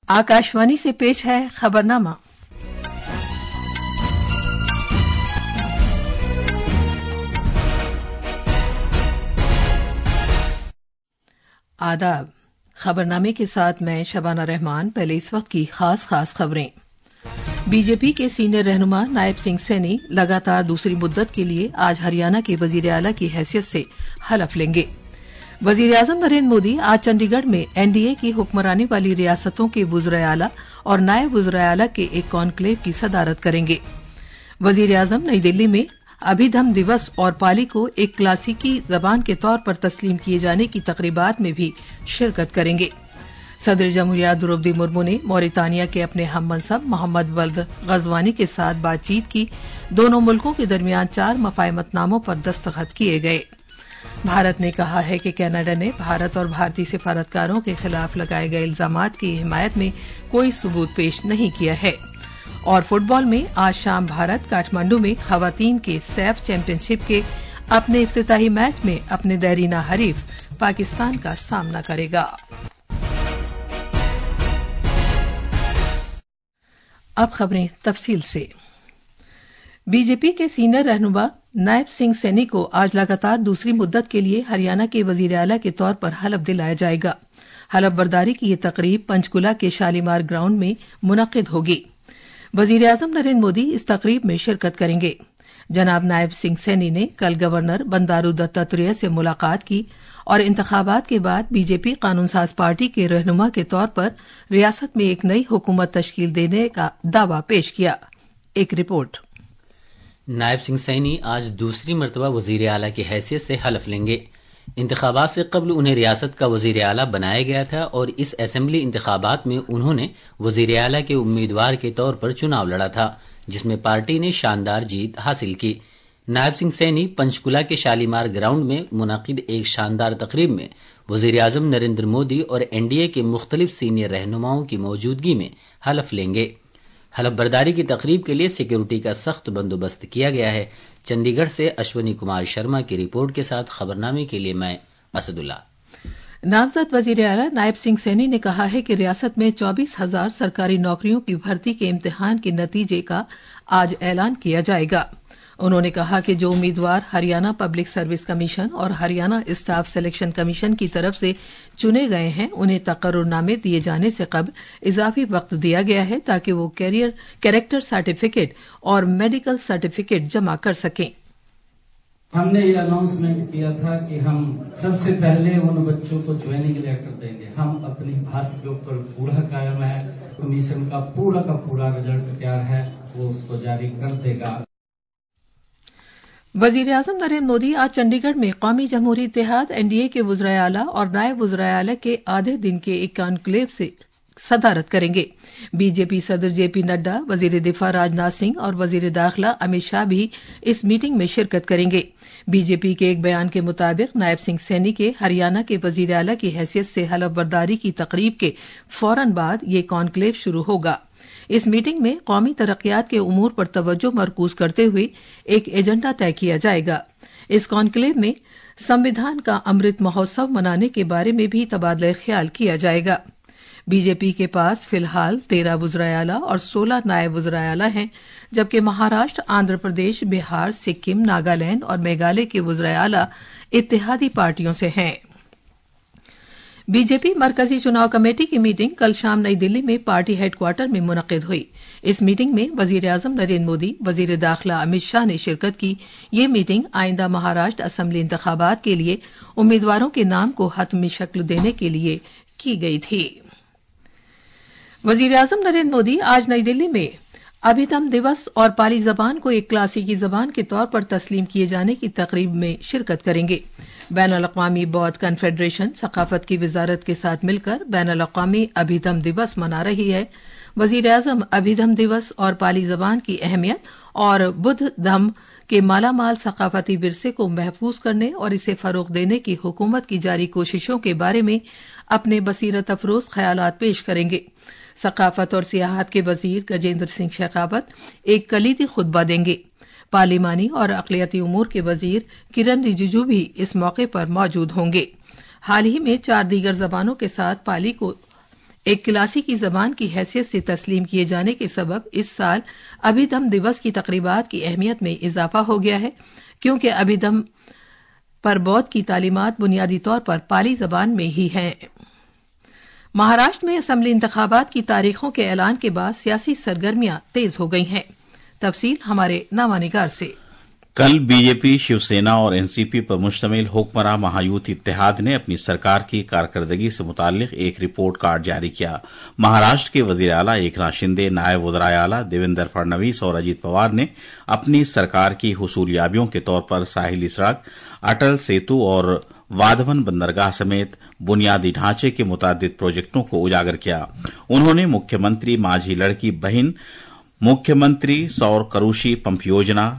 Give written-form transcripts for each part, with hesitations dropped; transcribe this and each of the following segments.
आकाशवाणी से पेश है खबरनामा। आदाब। खबरनामे के साथ मैं शबाना रहमान। पहले इस वक्त की खास खबरें। बीजेपी के सीनियर रहनुमा नायब सिंह सैनी लगातार दूसरी मुद्दत के लिए आज हरियाणा के वजीर आला की हैसियत से हलफ लेंगे। वजीर आजम नरेंद्र मोदी आज चंडीगढ़ में एनडीए की हुक्मरानी वाली रियासतों के वज़ीर आला और नायब वज़ीर आला के एक कॉन्क्लेव की सदारत करेंगे। वजीर आजम नई दिल्ली में अभिधम दिवस और पाली को एक क्लासिकी जबान के तौर पर तस्लीम किए जाने की तकरीबात में भी शिरकत करेंगे। सदर जमहूरिया द्रौपदी मुर्मू ने मौरितानिया के अपने हममनसब मोहम्मद वल्द गजवानी के साथ बातचीत की। दोनों मुल्कों के दरमियान 4 मफाहमतनामों पर दस्तखत किए गए। भारत ने कहा है कि कनाडा ने भारत और भारतीय सिफारतकारों के खिलाफ लगाए गए इल्जामात की हिमायत में कोई सबूत पेश नहीं किया है। और फुटबॉल में आज शाम भारत काठमांडू में खवातीन के सैफ चैंपियनशिप के अपने इफ्तिताही मैच में अपने देरीना हरीफ पाकिस्तान का सामना करेगा। अब खबरें तफसील से। बीजेपी के सीनियर रहनुमा नायब सिंह सैनी को आज लगातार दूसरी मुद्दत के लिए हरियाणा के वजीर आला के तौर पर हलफ दिलाया जाएगा। हलफ बर्दारी की यह तकरीब पंचकुला के शालीमार ग्राउंड में मुनक्किद होगी। वजीर आजम नरेंद्र मोदी इस तकरीब में शिरकत करेंगे। जनाब नायब सिंह सैनी ने कल गवर्नर बंडारू दत्तात्रेय से मुलाकात की और इंतखाबात के बाद बीजेपी कानून साज पार्टी के रहनुमा के तौर पर रियासत में एक नई हुकूमत तश्कील देने का दावा पेश किया। एक रिपोर्ट। नायब सिंह सैनी आज दूसरी मरतबा वजीर आला की हैसियत से हलफ लेंगे। इंतखाबात से कबल उन्हें रियासत का वजीर आला बनाया गया था और इस असेंबली इंतखाबात में उन्होंने वजीर आला के उम्मीदवार के तौर पर चुनाव लड़ा था, जिसमें पार्टी ने शानदार जीत हासिल की। नायब सिंह सैनी पंचकुला के शालीमार ग्राउंड में मुनक्किद एक शानदार तकरीब में वजीर आजम नरेंद्र मोदी और एनडीए के मुख्तलिफ सीनियर रहनुमाओं की मौजूदगी में हलफ लेंगे। हलफ बर्दारी की तकरीब के लिए सिक्योरिटी का सख्त बंदोबस्त किया गया है। चंडीगढ़ से अश्वनी कुमार शर्मा की रिपोर्ट के साथ खबरनामे के लिए मैं असदुल्ला। नामजद वजीर आला नायब सिंह सैनी ने कहा है कि रियासत में 24,000 सरकारी नौकरियों की भर्ती के इम्तिहान के नतीजे का आज ऐलान किया जाएगा। उन्होंने कहा कि जो उम्मीदवार हरियाणा पब्लिक सर्विस कमीशन और हरियाणा स्टाफ सिलेक्शन कमीशन की तरफ से चुने गए हैं, उन्हें तकर्रुरनामे दिए जाने से कबल इजाफी वक्त दिया गया है ताकि वो कैरेक्टर सर्टिफिकेट और मेडिकल सर्टिफिकेट जमा कर सकें। हमने ये अनाउंसमेंट किया था कि हम सबसे पहले उन बच्चों को ज्वाइनिंग लेटर देंगे। हम अपनी बात के ऊपर पूरा कायम है। कमीशन का पूरा रिजल्ट तैयार है, वो उसको जारी कर देगा। वजीर आजम नरेंद्र मोदी आज चंडीगढ़ में कौमी जमहूरी इत्तेहाद एनडीए के वज़ीर आला और नायब वज़ीर आला के आधे दिन के एक कॉन्क्लेव से सदारत करेंगे। बीजेपी सदर जेपी नड्डा, वजीर दिफा राजनाथ सिंह और वजीर दाखिला अमित शाह भी इस मीटिंग में शिरकत करेंगे। बीजेपी के एक बयान के मुताबिक नायब सिंह सैनी के हरियाणा के वजीर आला की हैसियत से हलफ बर्दारी की तकरीब के फौरन बाद ये कॉन्क्लेव शुरू होगा। इस मीटिंग में कौमी तरक्कियात के उमूर पर तवज्जो मरकूज करते हुए एक एजेंडा तय किया जाएगा। इस कॉन्क्लेव में संविधान का अमृत महोत्सव मनाने के बारे में भी तबादला ख्याल किया जाएगा। बीजेपी के पास फिलहाल 13 वज़ीर आला और 16 नायब वज़ीर आला हैं, जबकि महाराष्ट्र, आंध्र प्रदेश, बिहार, सिक्किम, नागालैंड और मेघालय के वज़ीर आला इत्तेहादी पार्टियों से हैं। बीजेपी मरकजी चुनाव कमेटी की मीटिंग कल शाम नई दिल्ली में पार्टी हेडक्वार्टर में मुनक्किद हुई। इस मीटिंग में वजीर आजम नरेंद्र मोदी, वजीर दाखिला अमित शाह ने शिरकत की। ये मीटिंग आइंदा महाराष्ट्र असेंबली इंतखाबात के लिए उम्मीदवारों के नाम को हतमी शक्ल देने के लिए की गई थी। वजीर आजम नरेंद्र मोदी आज नई दिल्ली में अभिधम दिवस और पाली जबान को एक क्लासिकी जबान के तौर पर तस्लीम किए जाने की तकरीब में शिरकत करेंगे। बैनुल-अक़वामी बौद्ध कन्फेडरेशन सकाफत की वजारत के साथ मिलकर बैनुल-अक़वामी अभिधम दिवस मना रही है। वजीर आजम अभिधम दिवस और पाली जबान की अहमियत और बुद्ध धम्म के मालामाल सकाफती विरसे को महफूज करने और इसे फरोग देने की हुकूमत की जारी कोशिशों के बारे में अपने बसीरत अफरोज ख्यालात पेश करेंगे। सकाफत और सियाहत के वजीर गजेंद्र सिंह शेखावत एक कलीदी खुतबा देंगे। पार्लिमानी और अक़लियती उमूर के वजीर किरण रिजिजू भी इस मौके पर मौजूद होंगे। हाल ही में 4 दीगर जबानों के साथ पाली को ایک کلاسی کی زبان کی حیثیت سے تسلیم کیے جانے کے سبب اس سال ابھیدھم دیوس کی تقریبات کی اہمیت میں اضافہ ہو گیا ہے، کیونکہ ابھیدھم پر بودھ کی تعلیمات بنیادی طور پر پالی زبان میں ہی ہیں۔ مہاراشٹر میں اسمبلی انتخابات کی تاریخوں کے اعلان کے بعد سیاسی سرگرمیاں تیز ہو گئی ہیں۔ تفصیل ہمارے نامہ نگار سے۔ کل بی جے پی، شیو سینا اور این سی پی پر مشتمل حکمراں مہایوتی اتحاد نے اپنی سرکار کی کارکردگی سے متعلق ایک رپورٹ کارڈ جاری کیا۔ مہاراشٹر کے وزیر اعلیٰ ایکناتھ شندے، نائب وزرائے اعلیٰ دیویندر فڈنویس اور اجیت پوار نے اپنی سرکار کی حصولیابیوں کے طور پر ساحلی سڑک، اٹل سیتو اور وادھون بندرگاہ سمیت بنیادی ڈھانچے کے متعدد پروجیکٹوں کو اجاگر کیا۔ انہوں نے مکھیہ منتری ماجھی لڑکی بہن، مکھیہ منتری سور کروشی پمپ یوجنا،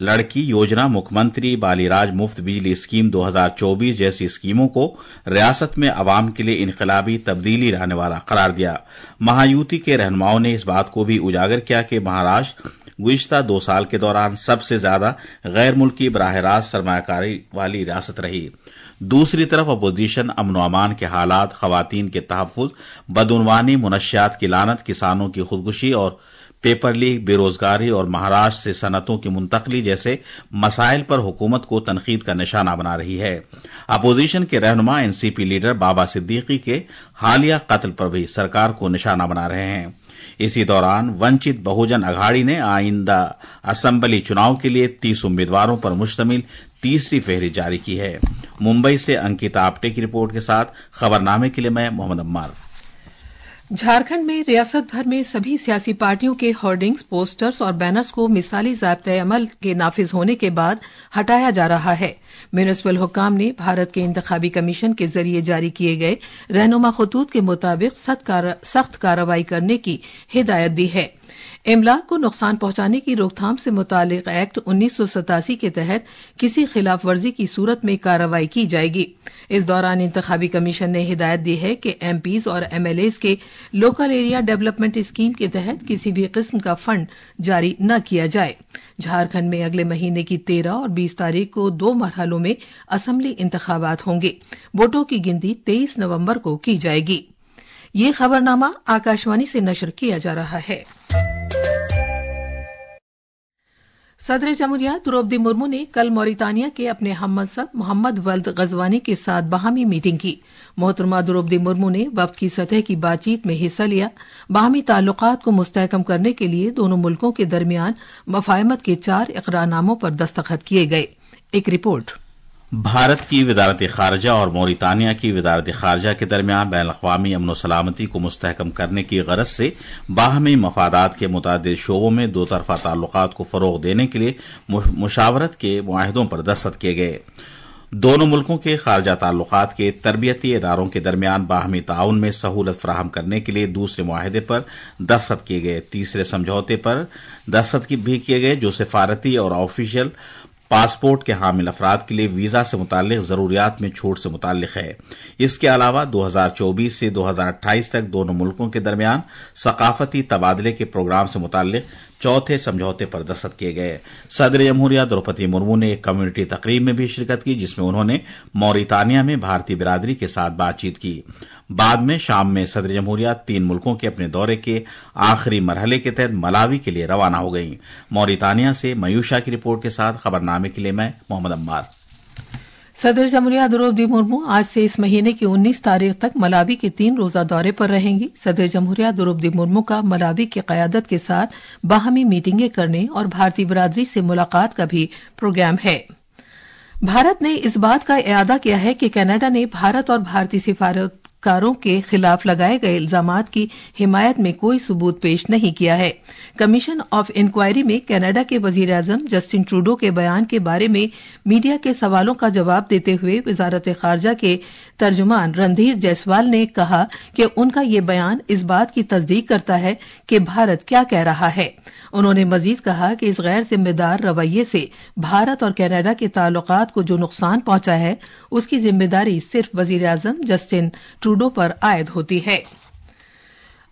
لڑکی یوجنا، مکھیہ منتری بالی راج مفت بجلی اسکیم 2024 جیسی اسکیموں کو ریاست میں عوام کے لیے انقلابی تبدیلی لانے والا قرار دیا۔ مہایوتی کے رہنماؤں نے اس بات کو بھی اجاگر کیا کہ مہاراشٹر گزشتہ 2 سال کے دوران سب سے زیادہ غیر ملکی براہ راست سرمایہ کاری والی ریاست رہی۔ دوسری طرف اپوزیشن امن و امان کے حالات، خواتین کے تحفظ، بدعنوانی، منشیات کی لعنت، کسانوں کی خودکشی اور پیپر لیک، بے روزگاری اور مہاراشٹر سے صنعتوں کی منتقلی جیسے مسائل پر حکومت کو تنقید کا نشانہ بنا رہی ہے۔ اپوزیشن کے رہنما این سی پی لیڈر بابا صدیقی کے حالیہ قتل پر بھی سرکار کو نشانہ بنا رہے ہیں۔ اسی دوران ونچت بہوجن اگھاڑی نے آئندہ اسمبلی چناؤ کے لیے 30 امیدواروں پر مشتمل تیسری فہرست جاری کی ہے۔ ممبئی سے انکتا آپٹے کی رپورٹ کے ساتھ خبرنامے کے لیے میں محمد عمار۔ جھارکھنڈ میں ریاست بھر میں سبھی سیاسی پارٹیوں کے ہورڈنگز، پوسٹرز اور بینرز کو مثالی ضابطۂ عمل کے نافذ ہونے کے بعد ہٹایا جا رہا ہے۔ میونسپل حکام نے بھارت کے انتخابی کمیشن کے ذریعے جاری کیے گئے رہنما خطوط کے مطابق سخت کارروائی کرنے کی ہدایت دی ہے۔ املاک کو نقصان پہنچانے کی روک تھام سے متعلق ایکٹ 1987 کے تحت کسی خلاف ورزی کی صورت میں کارروائی کی جائے گی۔ اس دوران انتخابی کمیشن نے ہدایت دی ہے کہ ایم پیز اور ایم ایل ایز کے لوکل ایریا ڈیولپمنٹ اسکیم کے تحت کسی بھی قسم کا فنڈ جاری نہ کیا جائے۔ جھارکھنڈ میں اگلے مہینے کی 13 اور 20 تاریخ کو 2 مرحلوں میں اسمبلی انتخابات ہوں گے۔ ووٹوں کی گنتی 23 نومبر کو کی جائے گی۔ یہ خبرنامہ آکاشوانی سے نشر کیا جا رہا ہے۔ صدر جمہوریہ دروپدی مرمو نے کل موریتانیہ کے اپنے ہم منصب محمد ولد غزوانی کے ساتھ باہمی میٹنگ کی۔ محترمہ دروپدی مرمو نے وفد کی سطح کی بات چیت میں حصہ لیا۔ باہمی تعلقات کو مستحکم کرنے کے لیے دونوں ملکوں کے درمیان مفاہمت کے 4 اقرار ناموں پر دستخط کیے گئے۔ ایک رپورٹ۔ بھارت کی وزارت خارجہ اور موریتانیہ کی وزارت خارجہ کے درمیان بین الاقوامی امن و سلامتی کو مستحکم کرنے کی غرض سے باہمی مفادات کے متعدد شعبوں میں 2 طرفہ تعلقات کو فروغ دینے کے لیے مشاورت کے معاہدوں پر دستخط کیے گئے۔ دونوں ملکوں کے خارجہ تعلقات کے تربیتی اداروں کے درمیان باہمی تعاون میں سہولت فراہم کرنے کے لیے دوسرے معاہدے پر دستخط کیے گئے۔ تیسرے سمجھوتے پر دستخط بھی کیے گئے جو سفارتی اور آفیشل پاسپورٹ کے حامل افراد کے لیے ویزا سے متعلق ضروریات میں چھوٹ سے متعلق ہے۔ اس کے علاوہ 2024 سے 2028 تک دونوں ملکوں کے درمیان ثقافتی تبادلے کے پروگرام سے متعلق چوتھے سمجھوتے پر دستخط کیے گئے۔ صدر جمہوریہ دروپدی مرمو نے ایک کمیونٹی تقریب میں بھی شرکت کی جس میں انہوں نے موریتانیہ میں بھارتی برادری کے ساتھ بات چیت کی۔ بعد میں شام میں صدر جمہوریہ 3 ملکوں کے اپنے دورے کے آخری مرحلے کے تحت ملاوی کے لیے روانہ ہو گئیں۔ موریتانیہ سے میوشا کی رپورٹ کے ساتھ خبرنامے کے لیے میں محمد عمار۔ صدر جمہوریہ دروپدی مرمو آج سے اس مہینے کی 19 تاریخ تک ملاوی کے 3 روزہ دورے پر رہیں گی۔ صدر جمہوریہ دروپدی مرمو کا ملاوی کی قیادت کے ساتھ باہمی میٹنگیں کرنے اور بھارتی برادری سے ملاقات کا بھی پروگرام ہے۔ بھارت نے اس بات کا اعادہ کیا ہے کہ کینیڈا نے بھارت اور بھارتی سفارتکاروں کے خلاف لگائے گئے الزامات کی حمایت میں کوئی ثبوت پیش نہیں کیا ہے۔ کمیشن آف انکوائری میں کینیڈا کے وزیر اعظم جسٹن ٹروڈو کے بیان کے بارے میں میڈیا کے سوالوں کا جواب دیتے ہوئے وزارت خارجہ کے ترجمان رندھیر جیسوال نے کہا کہ ان کا یہ بیان اس بات کی تصدیق کرتا ہے کہ بھارت کیا کہہ رہا ہے۔ انہوں نے مزید کہا کہ اس غیر ذمہ دار رویے سے بھارت اور کینیڈا کے تعلقات کو جو نقصان پہنچا ہے اس کی ذمہ داری صرف وزیر اعظم جسٹن ٹروڈو پر عائد ہوتی ہے۔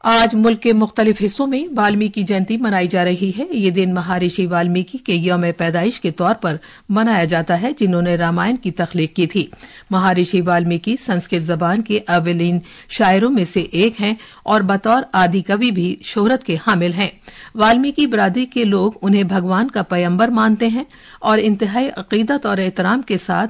आज मुल्क के मुख्तलिफ हिस्सों में वाल्मीकि जयंती मनाई जा रही है। ये दिन महर्षि वाल्मीकि के यौम पैदाइश के तौर पर मनाया जाता है, जिन्होंने रामायण की तख्लीक की थी। महर्षि वाल्मीकि संस्कृत जबान के अव्वलीन शायरों में से एक हैं और बतौर आदि कवि भी शोहरत के हामिल हैं। वाल्मीकि बरादरी के लोग उन्हें भगवान का पैगंबर मानते हैं और इंतहाई अकीदत और एहतराम के साथ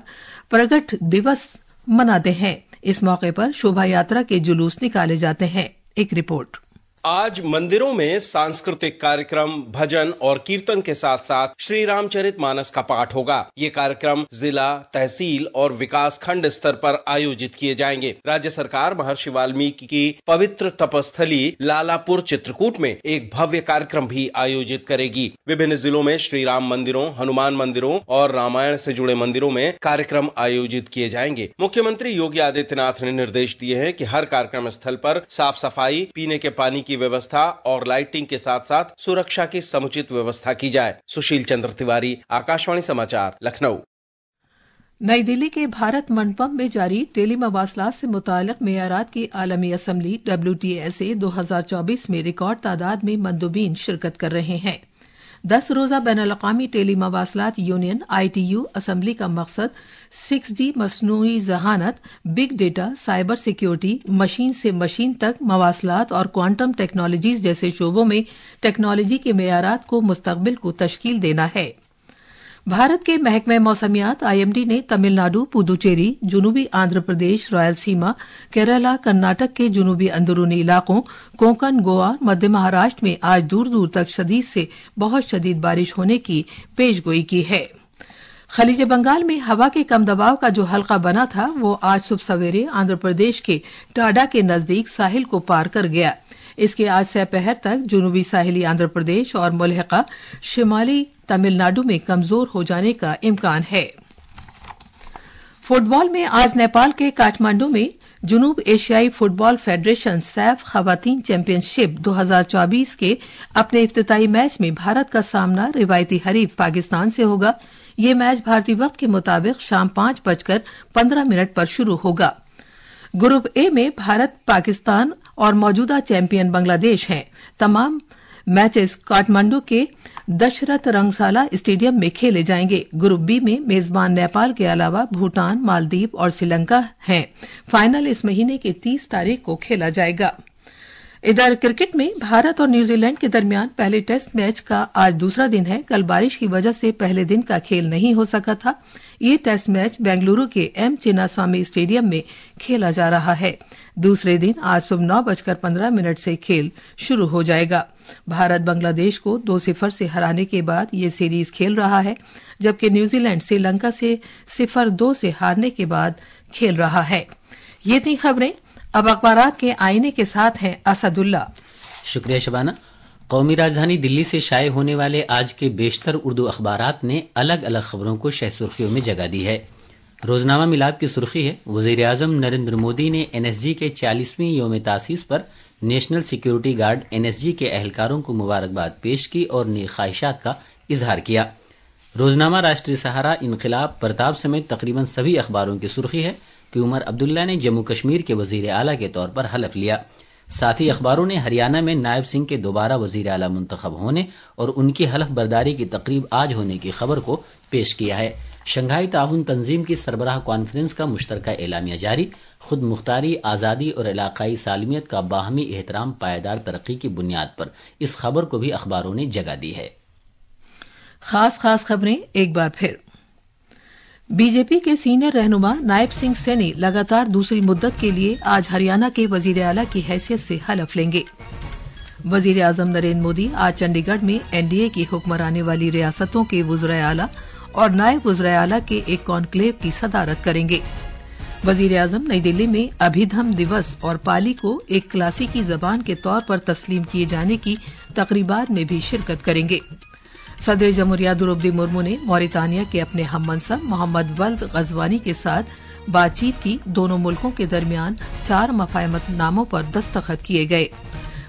प्रगट दिवस मनाते हैं। इस मौके पर शोभा यात्रा के जुलूस निकाले जाते हैं। एक रिपोर्ट। आज मंदिरों में सांस्कृतिक कार्यक्रम, भजन और कीर्तन के साथ साथ श्री रामचरित मानस का पाठ होगा। ये कार्यक्रम जिला, तहसील और विकास खंड स्तर पर आयोजित किए जाएंगे। राज्य सरकार महर्षि वाल्मीकि की पवित्र तपस्थली लालापुर चित्रकूट में एक भव्य कार्यक्रम भी आयोजित करेगी। विभिन्न जिलों में श्री राम मंदिरों, हनुमान मंदिरों और रामायण से जुड़े मंदिरों में कार्यक्रम आयोजित किए जाएंगे। मुख्यमंत्री योगी आदित्यनाथ ने निर्देश दिए हैं कि हर कार्यक्रम स्थल पर साफ सफाई, पीने के पानी की व्यवस्था और लाइटिंग के साथ साथ सुरक्षा की समुचित व्यवस्था की जाए। सुशील चंद्र तिवारी, आकाशवाणी समाचार, लखनऊ। नई दिल्ली के भारत मंडपम में जारी टेली मवासलात से मुताल्लिक मेयारात की आलमी असम्बली WTSA 2024 में रिकॉर्ड तादाद में मंदुबीन शिरकत कर रहे हैं। 10 रोजा बैनुल-अक़वामी टेली मवासलात यूनियन ITU असम्बली का मकसद 6G मसनूई ज़हानत, big data, cyber security, machine से मशीन तक मवासलात और क्वांटम टेक्नोलॉजीज जैसे शोबों में टेक्नोलॉजी के मेयारात को मुस्तकबिल को तश्कील देना है। भारत के महकमे मौसमियात IMD ने तमिलनाडु, पुदुचेरी, जनूबी आंध्र प्रदेश, रायलसीमा, केरला, कर्नाटक के जनूबी अंदरूनी इलाकों, कोंकण, गोवा, मध्य महाराष्ट्र में आज दूर दूर तक शदीद से बहुत शदीद बारिश होने की पेशगोई की है। खलीज बंगाल में हवा के कम दबाव का जो हल्का बना था, वो आज सुबह सवेरे आंध्र प्रदेश के टाडा के नजदीक साहिल को पार कर गया। इसके आज दोपहर तक जनूबी साहिली आंध्र प्रदेश और मुल्हिका शिमाली तमिलनाडु में कमजोर हो जाने का इम्कान है। फुटबॉल में आज नेपाल के काठमांडू में जनूब एशियाई फुटबॉल फेडरेशन सैफ खवातीन चैंपियनशिप 2024 के अपने इफ्तिताई मैच में भारत का सामना रिवायती हरीफ पाकिस्तान से होगा। ये मैच भारतीय वक्त के मुताबिक शाम 5:15 पर शुरू होगा। ग्रुप ए में भारत, पाकिस्तान और मौजूदा चैंपियन बांग्लादेश हैं। तमाम मैचेस काठमांडू के दशरथ रंगशाला स्टेडियम में खेले जाएंगे। ग्रुप बी में मेजबान नेपाल के अलावा भूटान, मालदीव और श्रीलंका हैं। फाइनल इस महीने की 30 तारीख को खेला जाएगा। इधर क्रिकेट में भारत और न्यूजीलैंड के दरमियान पहले टेस्ट मैच का आज दूसरा दिन है। कल बारिश की वजह से पहले दिन का खेल नहीं हो सका था। ये टेस्ट मैच बेंगलुरु के M चिन्नास्वामी स्टेडियम में खेला जा रहा है। दूसरे दिन आज सुबह 9:15 से खेल शुरू हो जाएगा। भारत बांग्लादेश को 2-0 से हराने के बाद ये सीरीज खेल रहा है, जबकि न्यूजीलैंड श्रीलंका से 0-2 से हारने के बाद खेल रहा है। ये थी खबरें। अब अखबारात के आईने के साथ हैं असदुल्ला। शुक्रिया शबाना। कौमी राजधानी दिल्ली से शाये होने वाले आज के बेशतर उर्दू अखबारात ने अलग अलग खबरों को शह सुर्खियों में जगह दी है। रोजनामा मिलाप की सुर्खी है, वजीर आजम नरेंद्र मोदी ने NSG के 40वीं योम तासीस पर नेशनल सिक्योरिटी गार्ड NSG के एहलकारों को मुबारकबाद पेश की और नेक ख्वाहिशात का इजहार किया। रोजनामा, राष्ट्रीय सहारा, इनकलाब, प्रताप समेत तकरीबन सभी अखबारों की सुर्खी है कि उमर अब्दुल्ला ने जम्मू कश्मीर के वजीर आला के तौर पर हलफ लिया। साथ ही अखबारों ने हरियाणा में नायब सिंह के दोबारा वजीर आला मुंतखब होने और उनकी हलफ बर्दारी की तकरीब आज होने की खबर को पेश किया है। शंघाई ताउन तंजीम की सरबराह कॉन्फ्रेंस का मुश्तरका एलामिया जारी। खुद मुख्तारी, आज़ादी और इलाकाई सालमियत का बाहमी एहतराम पायदार तरक्की की बुनियाद पर इस खबर को भी अखबारों ने जगह दी है। खास खबरें एक बार फिर। बीजेपी के सीनियर रहनुमा नायब सिंह सैनी लगातार दूसरी मुद्दत के लिए आज हरियाणा के वजीर आला की हैसियत से हलफ लेंगे। वजीर आजम नरेंद्र मोदी आज चंडीगढ़ में NDA की हुक्मरानी वाली रियासतों के वज़ीर आला और नायब वज़ीर आला के एक कॉन्क्लेव की सदारत करेंगे। वजीर आजम नई दिल्ली में अभिधम दिवस और पाली को एक क्लासिकी जबान के तौर पर तस्लीम किए जाने की तकरीबात में भी शिरकत करेंगे। सदर जमहूरिया द्रौपदी मुर्मू ने मौरितानिया के अपने हममंसब मोहम्मद वल्द गजवानी के साथ बातचीत की। दोनों मुल्कों के दरमियान 4 मफाहमतनामों पर दस्तखत किए गए।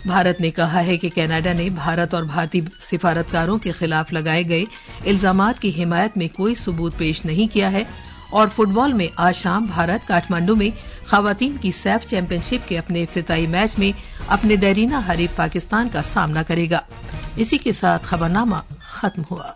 भारत ने कहा है कि कनाडा ने भारत और भारतीय सिफारतकारों के खिलाफ लगाए गए इल्जामात की हिमायत में कोई सबूत पेश नहीं किया है। और फुटबॉल में आज शाम भारत काठमांडू में खवातीन की सैफ चैंपियनशिप के अपने इफ्तिताई मैच में अपने देरीना हरीफ पाकिस्तान का सामना करेगा। इसी के साथ खबरनामा खत्म हुआ।